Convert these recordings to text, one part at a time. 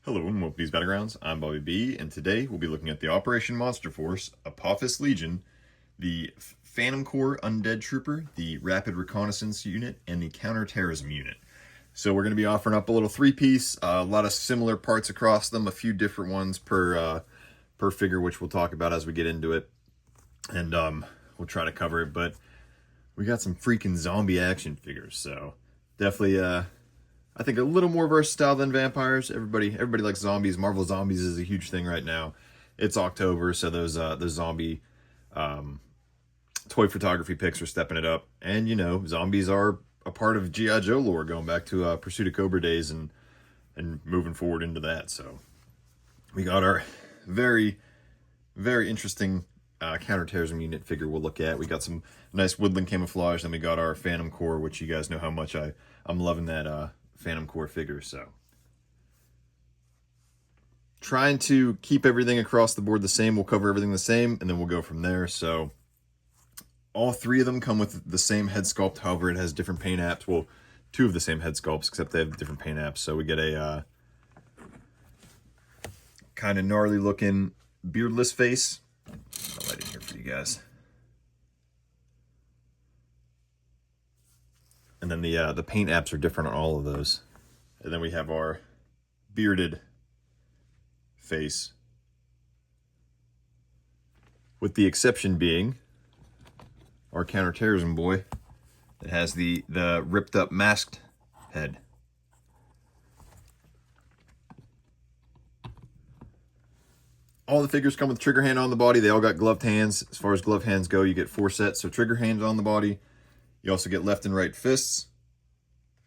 Hello and welcome to these Battlegrounds. I'm Bobby B, and today we'll be looking at the Operation Monster Force, Apophis Legion, the Phantom Corps Undead Trooper, the Rapid Reconnaissance Unit, and the Counter Terrorism Unit. So we're going to be offering up a little three-piece, a lot of similar parts across them, a few different ones per figure, which we'll talk about as we get into it, and we'll try to cover it. But we got some freaking zombie action figures, so definitely I think a little more versatile than vampires. Everybody likes zombies. Marvel Zombies is a huge thing right now. It's October, so those zombie toy photography pics are stepping it up. And you know, zombies are a part of G.I. Joe lore, going back to Pursuit of Cobra days and moving forward into that. So we got our very interesting counterterrorism unit figure we'll look at. We got some nice woodland camouflage. Then we got our Phantom Corps, which you guys know how much I'm loving that Phantom Corps figure. So trying to keep everything across the board the same. We'll cover everything the same, and then we'll go from there. So all three of them come with the same head sculpt. However, it has different paint apps. Well, two of the same head sculpts, except they have different paint apps. So we get a kind of gnarly looking beardless face. I'll light it here for you guys. And then the paint apps are different on all of those. And then we have our bearded face, with the exception being our counterterrorism boy that has the ripped up masked head. All the figures come with trigger hand on the body. They all got gloved hands. As far as glove hands go, you get 4 sets. So trigger hands on the body. You also get left and right fists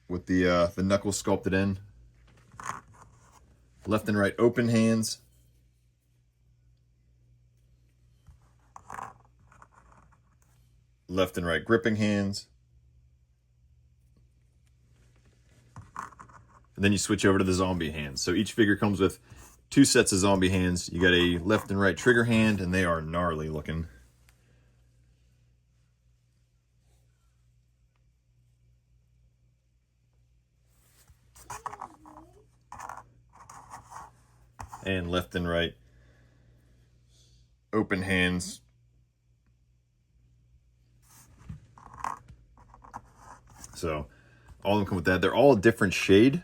with the knuckles sculpted in. Left and right open hands. Left and right gripping hands. And then you switch over to the zombie hands. So each figure comes with 2 sets of zombie hands. You got a left and right trigger hand, and they are gnarly looking. And left and right open hands. So all of them come with that. They're all a different shade.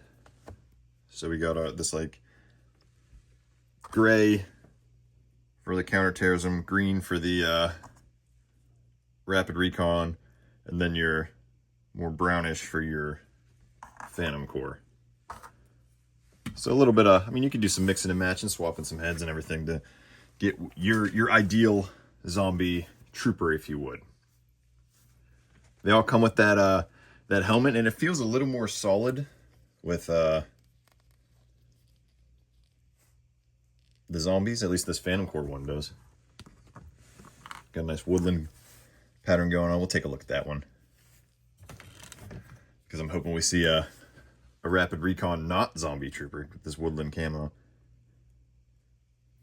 So we got this like gray for the counterterrorism, green for the rapid recon, and then your more brownish for your Phantom Corps. So a little bit of, I mean, you could do some mixing and matching, swapping some heads and everything to get your ideal zombie trooper, if you would. They all come with that that helmet, and it feels a little more solid with the zombies. At least this Phantom Corps one does. Got a nice woodland pattern going on. We'll take a look at that one, because I'm hoping we see a rapid recon not zombie trooper with this woodland camo.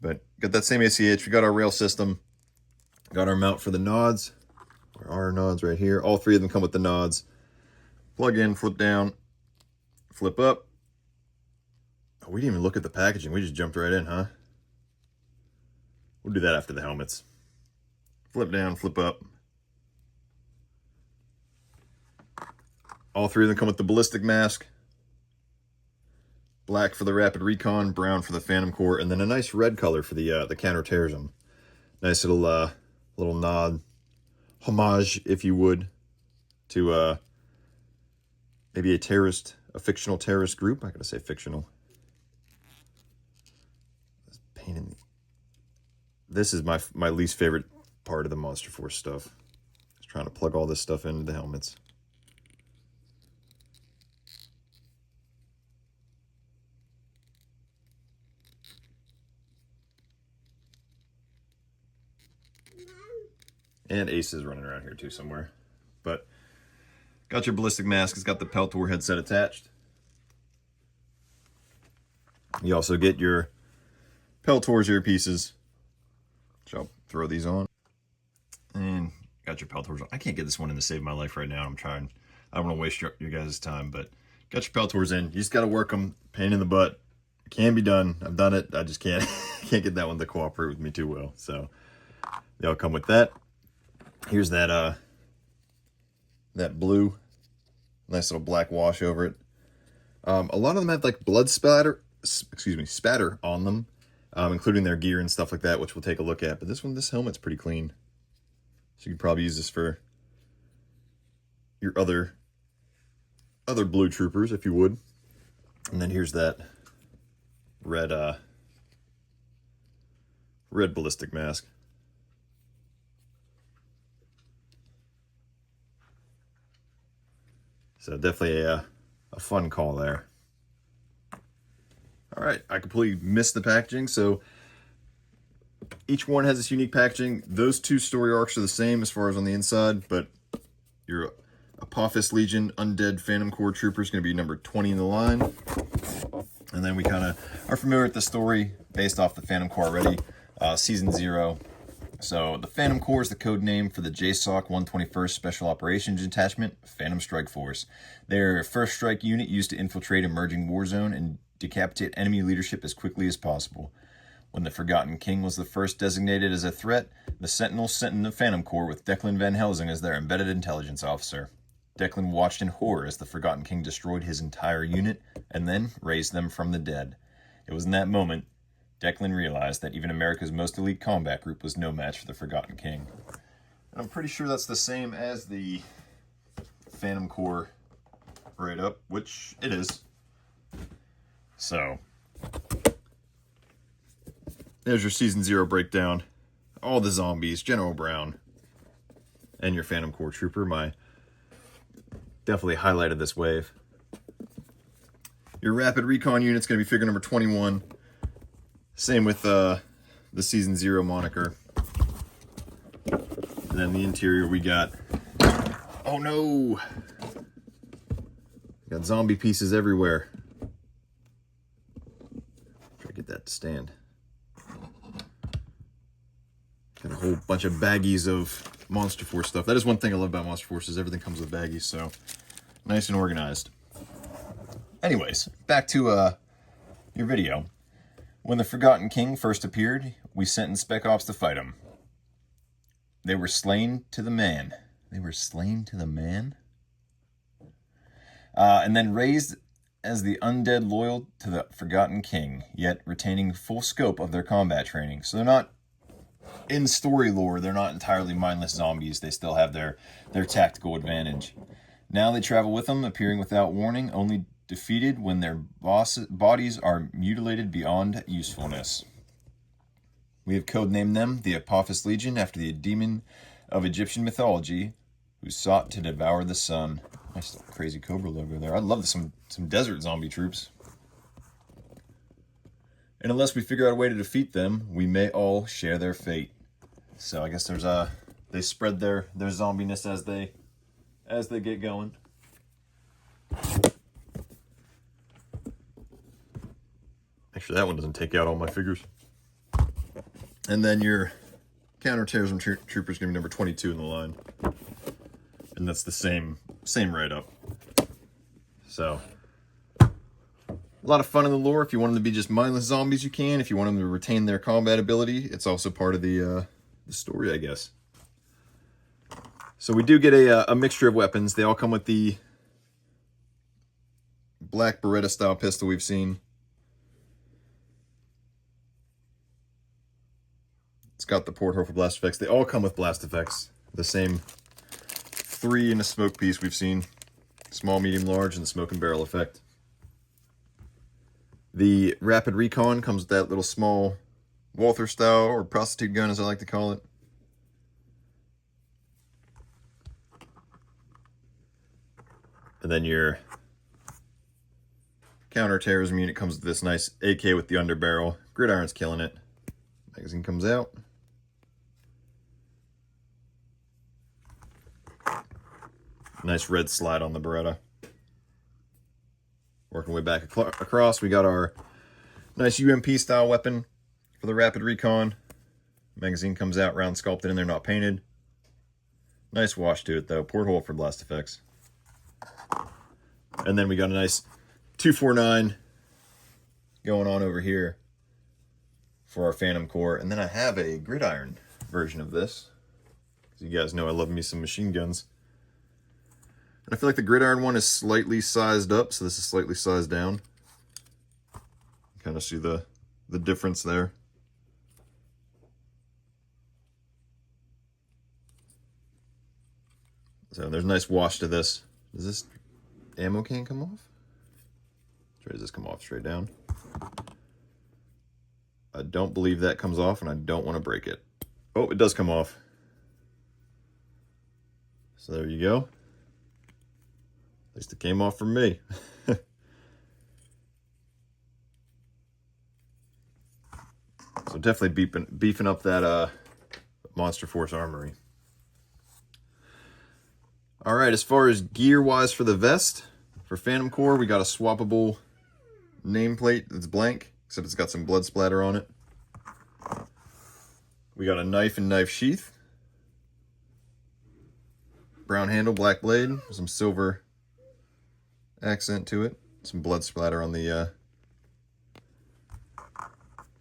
But got that same ACH. We got our rail system. Got our mount for the nods. Where are our nods? Right here. All 3 of them come with the nods. Plug in, flip down, flip up. Oh, we didn't even look at the packaging. We just jumped right in, huh? We'll do that after the helmets. Flip down, flip up. All 3 of them come with the ballistic mask. Black for the rapid recon, brown for the Phantom Corps, and then a nice red color for the counterterrorism. Nice little nod, homage, if you would, to maybe a fictional terrorist group. I gotta say fictional. This is my least favorite part of the Monster Force stuff. Just trying to plug all this stuff into the helmets. And Ace is running around here too somewhere. But got your ballistic mask. It's got the Peltor headset attached. You also get your Peltor's earpieces, which I'll throw these on. And got your Peltor's on. I can't get this one in to save my life right now. I'm trying. I don't want to waste your guys' time, but got your Peltors in. You just got to work them. Pain in the butt. It can be done. I've done it. I just can't can't get that one to cooperate with me too well. So they all come with that. Here's that that blue, nice little black wash over it. A lot of them have like blood spatter on them, including their gear and stuff like that, which we'll take a look at. But this helmet's pretty clean. So you could probably use this for your other blue troopers if you would. And then here's that red ballistic mask. So definitely a fun call there. All right, I completely missed the packaging. So each one has this unique packaging. Those two story arcs are the same as far as on the inside, but your Apophis Legion Undead Phantom Corps Trooper is going to be number 20 in the line. And then we kind of are familiar with the story based off the Phantom Corps already, Season 0. So the Phantom Corps is the code name for the JSOC 121st Special Operations Detachment, Phantom Strike Force. They're a first strike unit used to infiltrate emerging war zone and decapitate enemy leadership as quickly as possible. When the Forgotten King was the first designated as a threat, the Sentinels sent in the Phantom Corps with Declan Van Helsing as their embedded intelligence officer. Declan watched in horror as the Forgotten King destroyed his entire unit and then raised them from the dead. It was in that moment Declan realized that even America's most elite combat group was no match for the Forgotten King. And I'm pretty sure that's the same as the Phantom Corps right up, which it is. So there's your Season 0 breakdown. All the zombies, General Brown, and your Phantom Corps Trooper. Definitely highlighted this wave. Your Rapid Recon Unit's going to be figure number 21. Same with the Season 0 moniker. And then the interior we got... Oh no! Got zombie pieces everywhere. Try to get that to stand. Got a whole bunch of baggies of Monster Force stuff. That is one thing I love about Monster Force, is everything comes with baggies, so nice and organized. Anyways, back to your video. When the Forgotten King first appeared, we sent in Spec Ops to fight him. They were slain to the man. They were slain to the man? And then raised as the undead loyal to the Forgotten King, yet retaining full scope of their combat training. So they're not, in story lore, they're not entirely mindless zombies. They still have their tactical advantage. Now they travel with them, appearing without warning, only defeated when their bodies are mutilated beyond usefulness. We have codenamed them the Apophis Legion after the demon of Egyptian mythology who sought to devour the sun. Nice crazy Cobra logo there. I'd love some desert zombie troops. And unless we figure out a way to defeat them, we may all share their fate. So I guess there's they spread their zombiness as they get going. Make sure that one doesn't take out all my figures. And then your Counter Terrorism Trooper is going to be number 22 in the line. And that's the same write-up. So, a lot of fun in the lore. If you want them to be just mindless zombies, you can. If you want them to retain their combat ability, it's also part of the story, I guess. So we do get a mixture of weapons. They all come with the black Beretta style pistol we've seen. It's got the porthole for blast effects. They all come with blast effects. The same 3 in a smoke piece we've seen. Small, medium, large, and the smoke and barrel effect. The Rapid Recon comes with that little small Walther style, or prostitute gun as I like to call it. And then your Counter Terrorism Unit comes with this nice AK with the underbarrel. Gridiron's killing it. Magazine comes out. Nice red slide on the Beretta. Working way back across, we got our nice UMP style weapon for the Rapid Recon. Magazine comes out, round sculpted in there, not painted. Nice wash to it though, porthole for blast effects. And then we got a nice 249 going on over here for our Phantom Core. And then I have a gridiron version of this. As you guys know, I love me some machine guns. And I feel like the gridiron one is slightly sized up, so this is slightly sized down. Kind of see the difference there. So there's a nice wash to this. Does this ammo can come off? Or does this come off straight down? I don't believe that comes off, and I don't want to break it. Oh, it does come off. So there you go. At least it came off for me. So definitely beefing up that Monster Force armory. All right, as far as gear-wise for the vest, for Phantom Core, we got a swappable nameplate that's blank, except it's got some blood splatter on it. We got a knife and knife sheath. Brown handle, black blade, some silver accent to it. Some blood splatter on the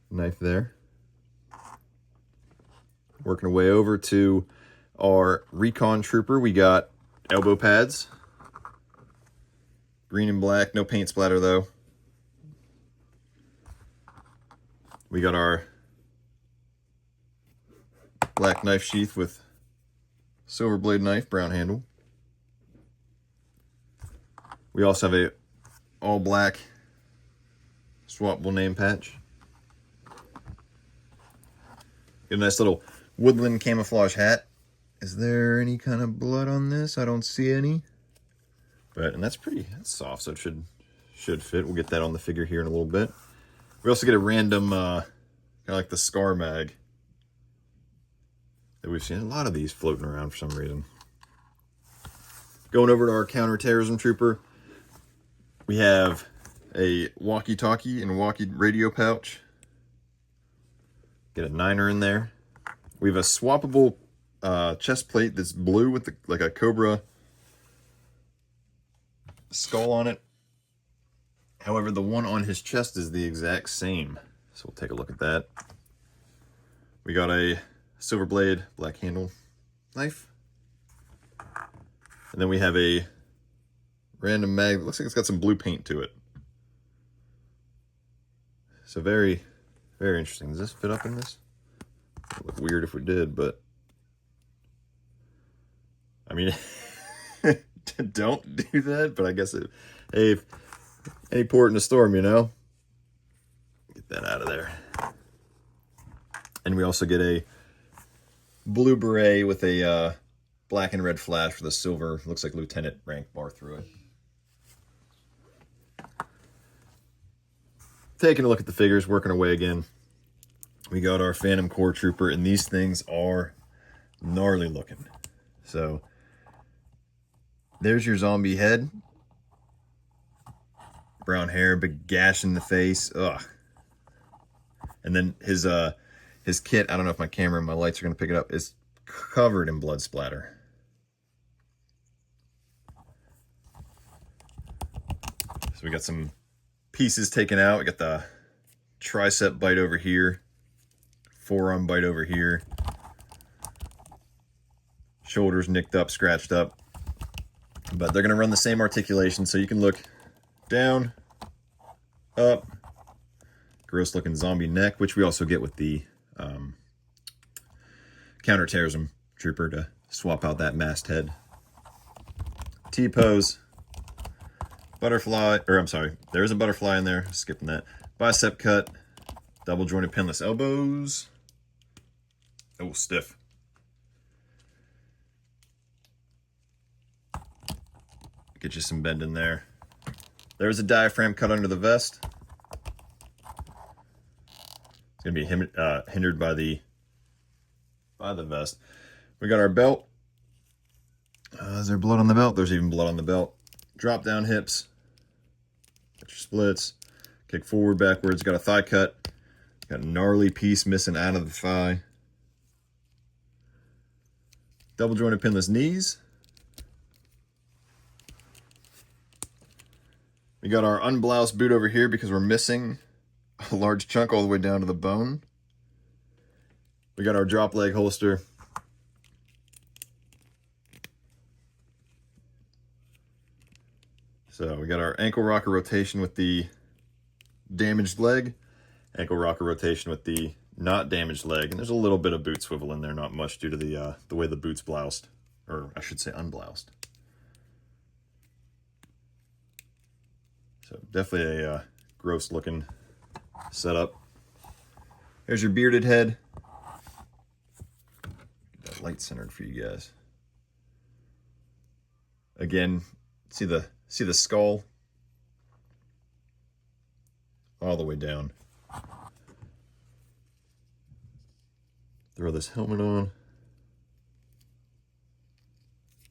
knife there. Working our way over to our Recon Trooper, we got elbow pads. Green and black, no paint splatter though. We got our black knife sheath with silver blade knife, brown handle. We also have a all black swappable name patch. Get a nice little woodland camouflage hat. Is there any kind of blood on this? I don't see any. And that's that's soft, so it should fit. We'll get that on the figure here in a little bit. We also get a random, kind of like the Scar mag that we've seen a lot of these floating around for some reason. Going over to our Counter Terrorism Trooper, we have a walkie-talkie and walkie radio pouch. Get a 9er in there. We have a swappable chest plate that's blue with like a cobra skull on it. However, the one on his chest is the exact same. So we'll take a look at that. We got a silver blade, black handle knife. And then we have a random mag that looks like it's got some blue paint to it. So very, very interesting. Does this fit up in this? It would look weird if we did, but I mean, don't do that, but I guess hey, if any port in a storm, you know? Get that out of there. And we also get a blue beret with a black and red flash with a silver, looks like lieutenant rank bar through it. Taking a look at the figures, working our way again. We got our Phantom Core Trooper, and these things are gnarly looking. So there's your zombie head. Brown hair, big gash in the face. Ugh. And then his kit, I don't know if my camera and my lights are going to pick it up, is covered in blood splatter. So we got some pieces taken out. We got the tricep bite over here, forearm bite over here, shoulders nicked up, scratched up. But they're going to run the same articulation, so you can look down, up, gross looking zombie neck, which we also get with the Counter Terrorism Trooper to swap out that masthead. T-pose, butterfly, or I'm sorry, there is a butterfly in there, skipping that. Bicep cut, double jointed pinless elbows. Oh, stiff. Get you some bend in there. There's a diaphragm cut under the vest. It's gonna be hindered by the vest. We got our belt. Is there blood on the belt? There's even blood on the belt. Drop down hips. Got your splits. Kick forward, backwards. Got a thigh cut. Got a gnarly piece missing out of the thigh. Double jointed pinless knees. We got our unbloused boot over here because we're missing a large chunk all the way down to the bone. We got our drop leg holster. So we got our ankle rocker rotation with the damaged leg, ankle rocker rotation with the not damaged leg, and there's a little bit of boot swivel in there, not much due to the way the boot's bloused, or I should say unbloused. So definitely a gross looking setup. There's your bearded head. Get that light centered for you guys. Again, see the skull all the way down. Throw this helmet on.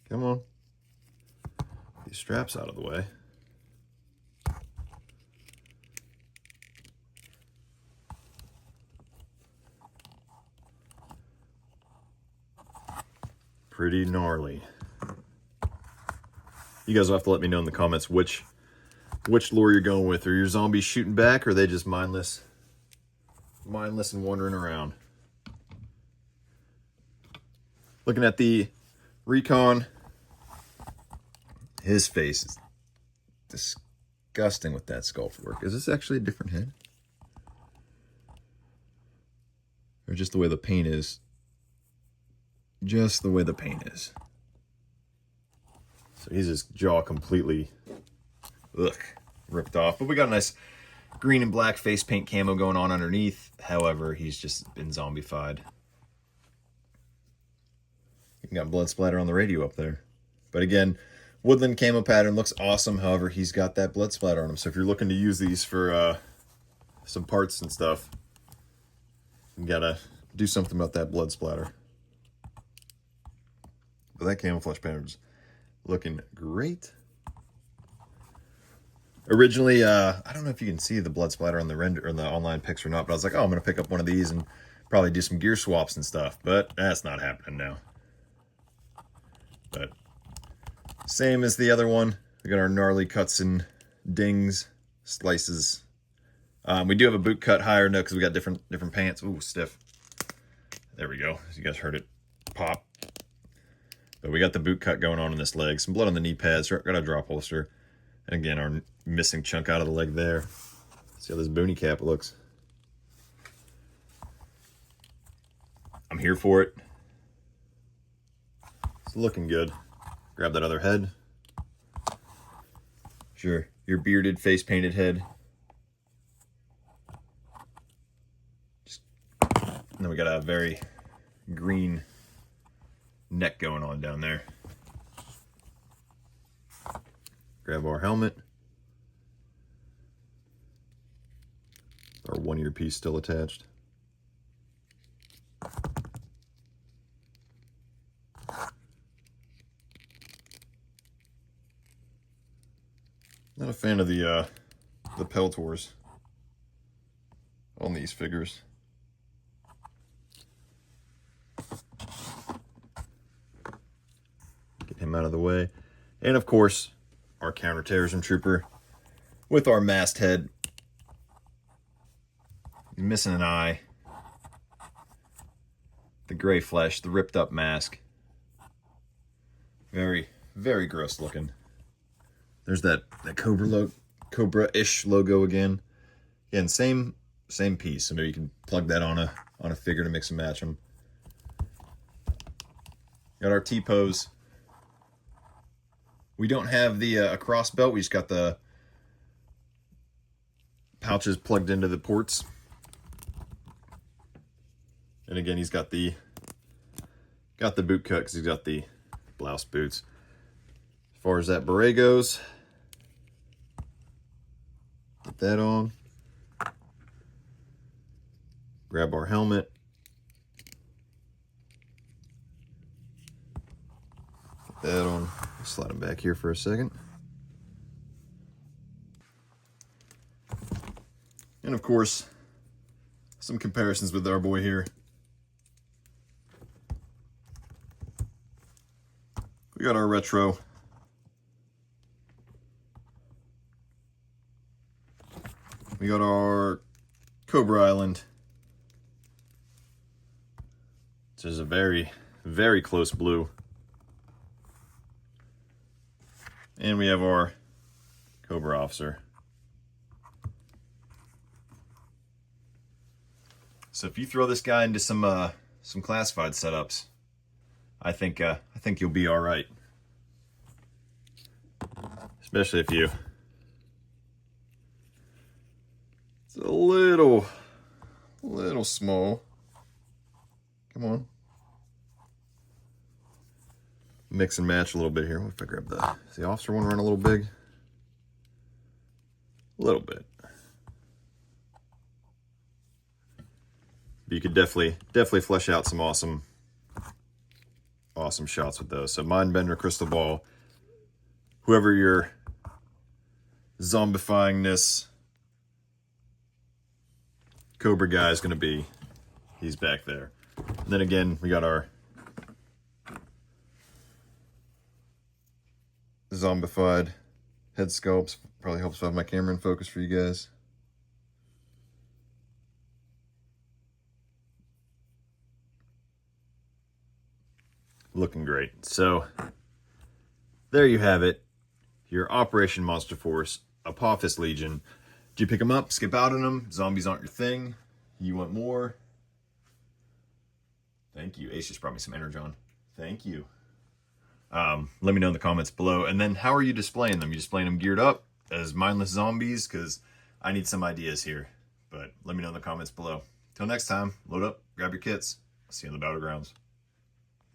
Come on. These straps out of the way. Pretty gnarly. You guys will have to let me know in the comments which lure you're going with. Are your zombies shooting back, or are they just mindless and wandering around? Looking at the Recon, his face is disgusting with that sculpt work. Is this actually a different head? Or just the way the paint is? Just the way the paint is. So he's his jaw completely ripped off. But we got a nice green and black face paint camo going on underneath. However, he's just been zombified. You got blood splatter on the radio up there. But again, woodland camo pattern looks awesome. However, he's got that blood splatter on him. So if you're looking to use these for some parts and stuff, you gotta do something about that blood splatter. But that camouflage pattern's looking great. Originally, I don't know if you can see the blood splatter on the render or the online pics or not, but I was like, oh, I'm gonna pick up one of these and probably do some gear swaps and stuff. But that's not happening now. But same as the other one. We got our gnarly cuts and dings, slices. We do have a boot cut higher now because we got different pants. Ooh, stiff. There we go. You guys heard it pop. But we got the boot cut going on in this leg. Some blood on the knee pads. Got a drop holster. And again, our missing chunk out of the leg there. See how this boonie cap looks. I'm here for it. It's looking good. Grab that other head. Sure, your bearded, face painted head. And then we got a very green neck going on down there. Grab our helmet. Our one earpiece still attached. Not a fan of the Peltors on these figures. Get him out of the way. And of course, our Counter Terrorism Trooper with our masthead. Missing an eye. The gray flesh, the ripped up mask. Very, very gross looking. There's that Cobra-ish logo again. Again, same piece. So maybe you can plug that on a figure to mix and match them. Got our T-pose. We don't have the cross belt. We just got the pouches plugged into the ports. And again, he's got the boot cut because he's got the blouse boots. As far as that beret goes, put that on. Grab our helmet. Put that on. Slide him back here for a second. And of course, some comparisons with our boy here. We got our retro. We got our Cobra Island. This is a very, very close blue. And we have our Cobra Officer. So if you throw this guy into some classified setups, I think you'll be all right. Especially if you, it's a little small. Come on. Mix and match a little bit here. What if I grab the officer one run a little big? A little bit. But you could definitely flesh out some awesome shots with those. So Mindbender, Crystal Ball, whoever your zombifyingness Cobra guy is going to be, he's back there. And then again, we got our zombified head sculpts. Probably helps if I have my camera in focus for you guys. Looking great. So there you have it. Your Operation Monster Force, Apophis Legion. Did you pick them up? Skip out on them? Zombies aren't your thing? You want more? Thank you. Ace just brought me some Energon. Thank you. Let me know in the comments below. And then how are you displaying them? You displaying them geared up as mindless zombies? Because I need some ideas here. But let me know in the comments below. Till next time, load up, grab your kits. See you in the battlegrounds.